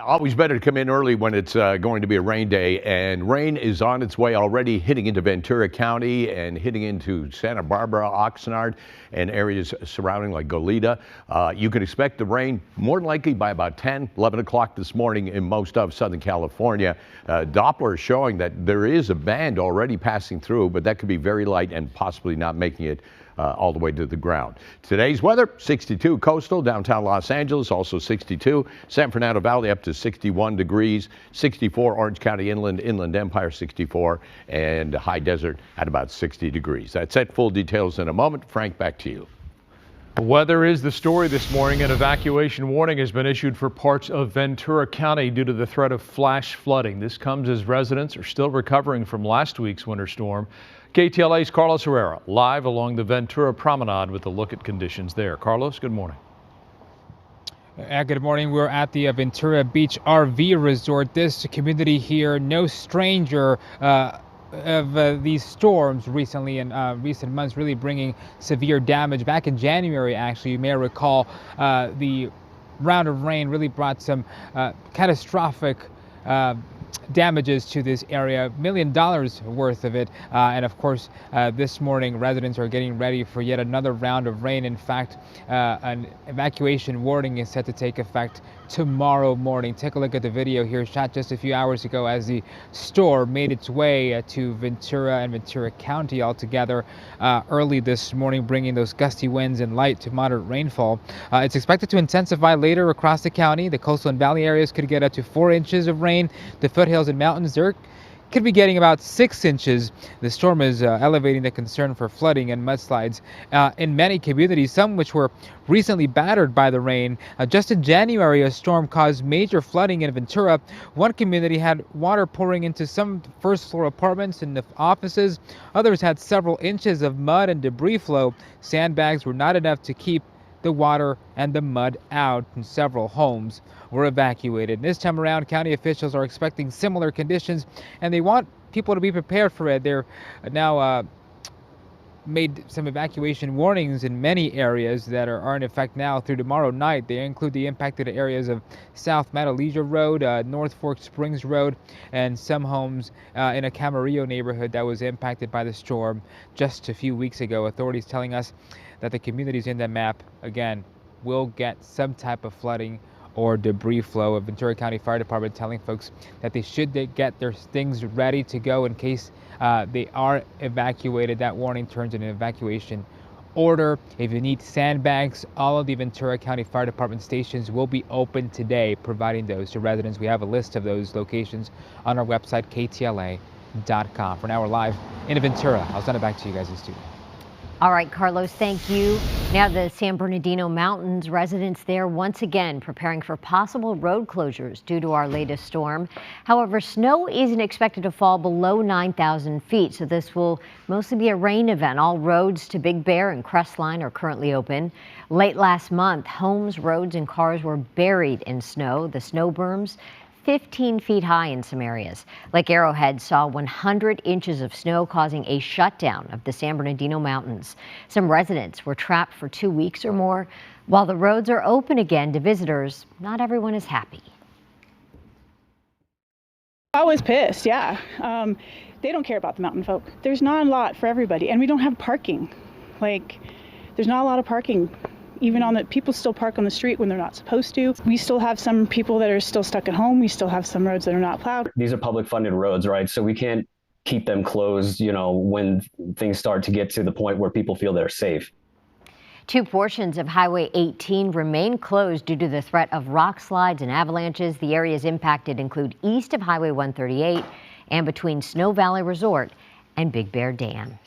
always better to come in early when it's going to be a rain day, and rain is on its way already, hitting into Ventura County and hitting into Santa Barbara, Oxnard, and areas surrounding like Goleta. You can expect the rain more than likely by about 10, 11 o'clock this morning in most of Southern California. Doppler is showing that there is a band already passing through, but that could be very light and possibly not making it all the way to the ground. Today's weather, 62 coastal, downtown Los Angeles, also 62. San Fernando Valley up to 61 degrees, 64 Orange County Inland, Inland Empire 64, and High Desert at about 60 degrees. That's it. Full details in a moment. Frank, back to you. Weather is the story this morning. An evacuation warning has been issued for parts of Ventura County due to the threat of flash flooding. This comes as residents are still recovering from last week's winter storm. KTLA's Carlos Herrera live along the Ventura Promenade with a look at conditions there. Carlos, good morning. Good morning. We're at the Ventura Beach RV Resort. This community here, no stranger of these storms recently in recent months, really bringing severe damage. Back in January, actually, you may recall the round of rain really brought some catastrophic damages to this area, $1 million worth of it. And of course, this morning, residents are getting ready for yet another round of rain. In fact, an evacuation warning is set to take effect tomorrow morning. Take a look at the video here, shot just a few hours ago as the storm made its way to Ventura and Ventura County altogether early this morning, bringing those gusty winds and light to moderate rainfall. It's expected to intensify later across the county. The coastal and valley areas could get up to 4 inches of rain. The foothills and mountains, there could be getting about 6 inches. The storm is elevating the concern for flooding and mudslides in many communities, some which were recently battered by the rain. Just in January, a storm caused major flooding in Ventura. One community had water pouring into some first-floor apartments and the offices. Others had several inches of mud and debris flow. Sandbags were not enough to keep the water and the mud out, and several homes were evacuated. This time around, county officials are expecting similar conditions, and they want people to be prepared for it. They're now made some evacuation warnings in many areas that are in effect now through tomorrow night. They include the impacted areas of South Matalesia Road, North Fork Springs Road, and some homes in a Camarillo neighborhood that was impacted by the storm just a few weeks ago. Authorities telling us that the communities in that map, again, will get some type of flooding or debris flow. A Ventura County Fire Department telling folks that they should get their things ready to go in case they are evacuated. That warning turns into an evacuation order. If you need sandbags, all of the Ventura County Fire Department stations will be open today, providing those to residents. We have a list of those locations on our website, KTLA.com. For now, we're live in Ventura. I'll send it back to you guys in the studio. All right, Carlos, thank you. Now the San Bernardino Mountains, residents there once again preparing for possible road closures due to our latest storm. However, snow isn't expected to fall below 9,000 feet, so this will mostly be a rain event. All roads to Big Bear and Crestline are currently open. Late last month, homes, roads, and cars were buried in snow. The snow berms 15 feet high in some areas. Lake Arrowhead saw 100 inches of snow, causing a shutdown of the San Bernardino Mountains. Some residents were trapped for 2 weeks or more. While the roads are open again to visitors, not everyone is happy. I was pissed, yeah. They don't care about the mountain folk. There's not a lot for everybody, and we don't have parking. There's not a lot of parking. Even people still park on the street when they're not supposed to. We still have some people that are still stuck at home. We still have some roads that are not plowed. These are public funded roads, right? So we can't keep them closed, when things start to get to the point where people feel they're safe. 2 portions of Highway 18 remain closed due to the threat of rock slides and avalanches. The areas impacted include east of Highway 138 and between Snow Valley Resort and Big Bear Dam.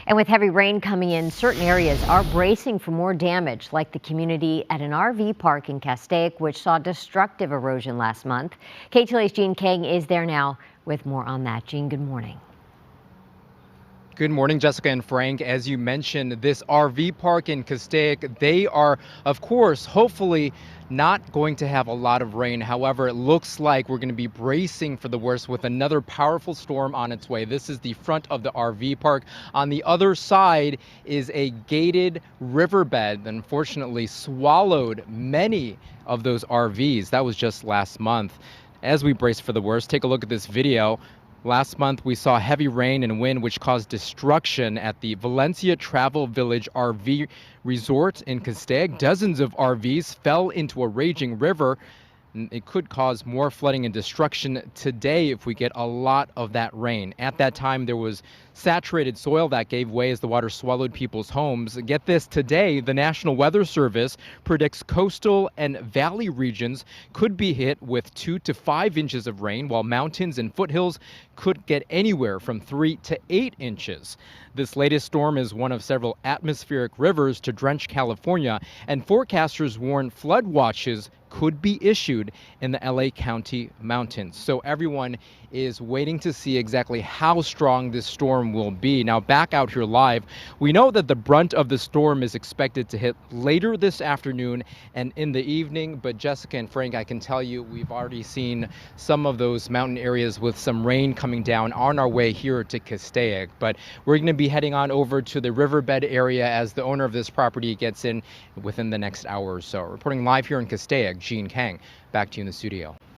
And with heavy rain coming in, certain areas are bracing for more damage, like the community at an RV park in Castaic, which saw destructive erosion last month. KTLA's Jean Kang is there now with more on that. Jean, good morning. Good morning, Jessica and Frank. As you mentioned, this RV park in Castaic, they are, of course, hopefully not going to have a lot of rain. However, it looks like we're going to be bracing for the worst with another powerful storm on its way. This is the front of the RV park. On the other side is a gated riverbed that unfortunately swallowed many of those RVs. That was just last month. As we brace for the worst, take a look at this video. Last month, we saw heavy rain and wind, which caused destruction at the Valencia Travel Village RV Resort in Castaic. Dozens of RVs fell into a raging river. It could cause more flooding and destruction today if we get a lot of that rain. At that time, there was saturated soil that gave way as the water swallowed people's homes. Get this, today, the National Weather Service predicts coastal and valley regions could be hit with 2 to 5 inches of rain, while mountains and foothills could get anywhere from 3 to 8 inches. This latest storm is one of several atmospheric rivers to drench California, and forecasters warn flood watches could be issued in the LA County mountains. So everyone is waiting to see exactly how strong this storm will be. Now, back out here live, we know that the brunt of the storm is expected to hit later this afternoon and in the evening. But Jessica and Frank, I can tell you, we've already seen some of those mountain areas with some rain coming down on our way here to Castaic. But we're going to be heading on over to the riverbed area as the owner of this property gets in within the next hour or so. Reporting live here in Castaic, Gene Kang, back to you in the studio.